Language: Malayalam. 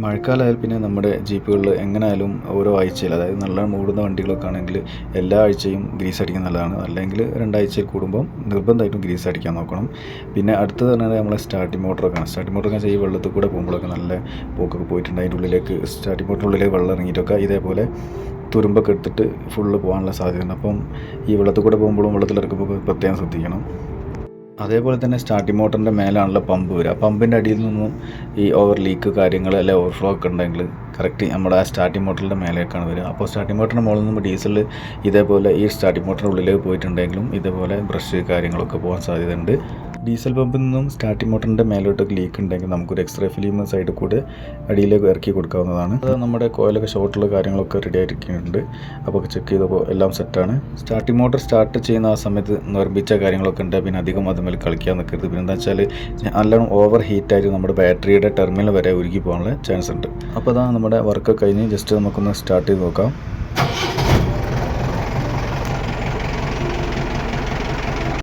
മഴക്കാലമായാൽ പിന്നെ നമ്മുടെ ജീപ്പുകളിൽ എങ്ങനെയായാലും ഓരോ ആഴ്ചയിൽ, അതായത് നല്ല മൂടുന്ന വണ്ടികളൊക്കെ ആണെങ്കിൽ എല്ലാ ആഴ്ചയും ഗ്രീസ് അടിക്കുന്നത് നല്ലതാണ്. അല്ലെങ്കിൽ 2 ആഴ്ചയിൽ കൂടുമ്പോൾ നിർബന്ധമായിട്ടും ഗ്രീസ് അടിക്കാൻ നോക്കണം. പിന്നെ അടുത്തത് പറഞ്ഞാൽ നമ്മളെ സ്റ്റാർട്ടിംഗ് മോട്ടറൊക്കെയാണ്. സ്റ്റാർട്ടിംഗ് മോട്ടറൊക്കെ ഈ വെള്ളത്തിൽ കൂടെ പോകുമ്പോഴൊക്കെ നല്ല പോക്കൊക്കെ പോയിട്ടുണ്ട്. അതിൻ്റെ ഉള്ളിലേക്ക് സ്റ്റാർട്ടിംഗ് മോട്ടറിനുള്ളിലേക്ക് വെള്ളം ഇറങ്ങിയിട്ടൊക്കെ ഇതേപോലെ തുരുമ്പൊക്കെ എടുത്തിട്ട് ഫുള്ള് പോകാനുള്ള സാധ്യതയുണ്ട്. അപ്പം ഈ വെള്ളത്തിൽ കൂടെ പോകുമ്പോഴും വെള്ളത്തിലിറക്കുമ്പോൾ പ്രത്യേകം ശ്രദ്ധിക്കണം. അതേപോലെ തന്നെ സ്റ്റാർട്ടിംഗ് മോട്ടറിൻ്റെ മേലാണല്ലോ പമ്പ് വരിക. പമ്പിൻ്റെ അടിയിൽ നിന്നും ഈ ഓവർ ലീക്ക് കാര്യങ്ങൾ അല്ലെ ഓവർഫ്ലോ ഒക്കെ ഉണ്ടെങ്കിൽ കറക്റ്റ് നമ്മുടെ ആ സ്റ്റാർട്ടിംഗ് മോട്ടറിൻ്റെ മേലേക്കാണ് വരിക. അപ്പോൾ സ്റ്റാർട്ടിംഗ് മോട്ടറിൻ്റെ മുകളിൽ നിന്നും ഡീസൽ ഇതേപോലെ ഈ സ്റ്റാർട്ടിംഗ് മോട്ടറിൻ്റെ ഉള്ളിലേക്ക് പോയിട്ടുണ്ടെങ്കിലും ഇതേപോലെ ബ്രഷ് കാര്യങ്ങളൊക്കെ പോകാൻ സാധ്യതയുണ്ട്. ഡീസൽ പമ്പിൽ നിന്നും സ്റ്റാർട്ടിംഗ് മോട്ടറിൻ്റെ മേലോട്ടൊക്കെ ലീക്ക് ഉണ്ടെങ്കിൽ നമുക്കൊരു എക്സ്ട്രാ ഫിലിം സൈഡിൽ കൂടെ അടിയിലേക്ക് ഇറക്കി കൊടുക്കാവുന്നതാണ്. അത് നമ്മുടെ കോയിലൊക്കെ ഷോർട്ടുള്ള കാര്യങ്ങളൊക്കെ റെഡി ആയിരിക്കുന്നുണ്ട്. അപ്പോൾ ചെക്ക് ചെയ്തപ്പോൾ എല്ലാം സെറ്റാണ്. സ്റ്റാർട്ടിംഗ് മോട്ടർ സ്റ്റാർട്ട് ചെയ്യുന്ന ആ സമയത്ത് നിർമ്മിച്ച കാര്യങ്ങളൊക്കെ ഉണ്ട്. പിന്നെ അധികം അതുമേൽ കളിക്കാൻ നിൽക്കരുത്. പിന്നെ എന്താ വെച്ചാൽ നല്ലോണം ഓവർ ഹീറ്റായിട്ട് നമ്മുടെ ബാറ്ററിയുടെ ടെർമിനൽ വരെ ഉരുകി പോകാനുള്ള ചാൻസ് ഉണ്ട്. അപ്പോൾ അതാണ് നമ്മുടെ വർക്ക് കഴിഞ്ഞ് ജസ്റ്റ് നമുക്കൊന്ന് സ്റ്റാർട്ട് ചെയ്ത് നോക്കാം.